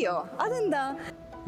പൂക്കിയോ? അതെന്താ?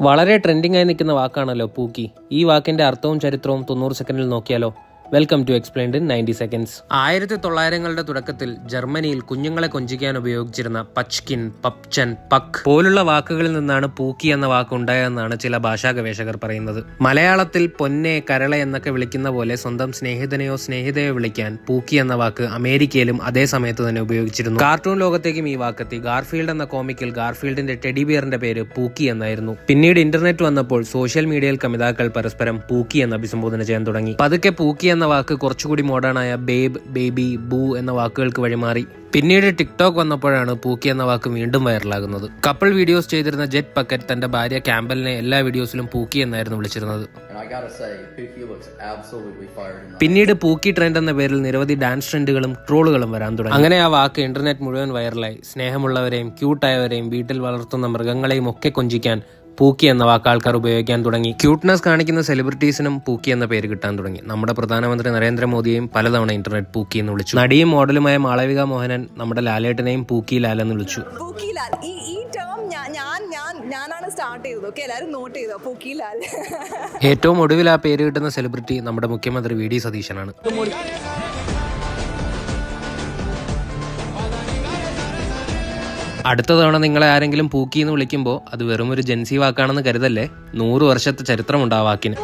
വളരെ ട്രെൻഡിംഗ് ആയി നിൽക്കുന്ന വാക്കാണല്ലോ പൂക്കി. ഈ വാക്കിന്റെ അർത്ഥവും ചരിത്രവും 90 സെക്കൻഡിൽ നോക്കിയാലോ? Welcome to explained in 90 seconds. 1900കളുടെ തുടക്കത്തിൽ ജർമ്മനിയിൽ കുഞ്ഞുങ്ങളെ കൊഞ്ചിക്കാൻ ഉപയോഗിച്ചിരുന്ന പച്കിൻ, പപ്ചൻ, പക് പോലുള്ള വാക്കുകളിൽ നിന്നാണ് പൂക്കി എന്ന വാക്ക് ഉണ്ടായതെന്നാണ് ചില ഭാഷാ ഗവേഷകർ പറയുന്നത്. മലയാളത്തിൽ പൊന്നെ, കരളെ എന്നൊക്കെ വിളിക്കുന്ന പോലെ സ്വന്തം സ്നേഹിതനെയോ സ്നേഹിതയോ വിളിക്കാൻ പൂക്കി എന്ന വാക്ക് അമേരിക്കയിലും അതേ സമയത്ത് തന്നെ ഉപയോഗിച്ചിരുന്നു. കാർട്ടൂൺ ലോകത്തേക്കും ഈ വാക്കെത്തി. ഗാർഫീൽഡ് എന്ന കോമിക്കിൽ ഗാർഫീൽഡിന്റെ ടെഡി ബിയറിന്റെ പേര് പൂക്കി എന്നായിരുന്നു. പിന്നീട് ഇന്റർനെറ്റ് വന്നപ്പോൾ സോഷ്യൽ മീഡിയയിൽ കമിതാക്കൾ പരസ്പരം പൂക്കി എന്ന് അഭിസംബോധന ചെയ്യാൻ തുടങ്ങി. പതുക്കെ പൂക്കി എന്ന വാക്ക് കുറച്ചുകൂടി മോഡേണായ ബേബ്, ബേബി, ബൂ എന്ന വാക്കുകൾക്ക് വഴിമാറി. പിന്നീട് ടിക്ടോക്ക് വന്നപ്പോഴാണ് പൂക്കി എന്ന വാക്ക് വീണ്ടും വൈറലാകുന്നത്. കപ്പിൾ വീഡിയോസ് ചെയ്തിരുന്ന ജെറ്റ് പക്കറ്റ് തന്റെ ഭാര്യ ക്യാമ്പലിനെ എല്ലാ വീഡിയോസിലും പൂക്കി എന്നായിരുന്നു വിളിച്ചിരുന്നത്. പിന്നീട് പൂക്കി ട്രെൻഡ് എന്ന പേരിൽ നിരവധി ഡാൻസ് ട്രെൻഡുകളും ട്രോളുകളും വരാൻ തുടങ്ങി. അങ്ങനെ ആ വാക്ക് ഇന്റർനെറ്റ് മുഴുവൻ വൈറലായി. സ്നേഹമുള്ളവരെയും ക്യൂട്ടായവരെയും വീട്ടിൽ വളർത്തുന്ന മൃഗങ്ങളെയും ഒക്കെ കൊഞ്ചിക്കാൻ പൂക്കി എന്ന വാക്ക് ആൾക്കാർ ഉപയോഗിക്കാൻ തുടങ്ങി. ക്യൂട്ട്നെസ് കാണിക്കുന്ന സെലിബ്രിറ്റീസിനും പൂക്കി എന്ന പേര് കിട്ടാൻ തുടങ്ങി. നമ്മുടെ പ്രധാനമന്ത്രി നരേന്ദ്രമോദിയെയും പലതവണ ഇന്റർനെറ്റ് പൂക്കി എന്ന് വിളിച്ചു. നടിയും മോഡലുമായ മാളവിക മോഹനൻ നമ്മുടെ ലാലേട്ടനെയും പൂക്കി ലാൽ എന്ന് വിളിച്ചു. ഈ ടേം ഞാനാണ് സ്റ്റാർട്ട് ചെയ്തത്. ഓക്കെ, എല്ലാവരും നോട്ട് ചെയ്തോ, പൂക്കി ലാൽ. ഏറ്റവും ഒടുവിൽ ആ പേര് കിട്ടുന്ന സെലിബ്രിറ്റി നമ്മുടെ മുഖ്യമന്ത്രി വി ഡി സതീശനാണ്. അടുത്ത തവണ നിങ്ങളെ ആരെങ്കിലും പൂക്കി എന്ന് വിളിക്കുമ്പോൾ അത് വെറും ഒരു ജൻസി വാക്കാണെന്ന് കരുതല്ലേ. 100 വർഷത്തെ ചരിത്രമുണ്ട് ആ വാക്കിന്.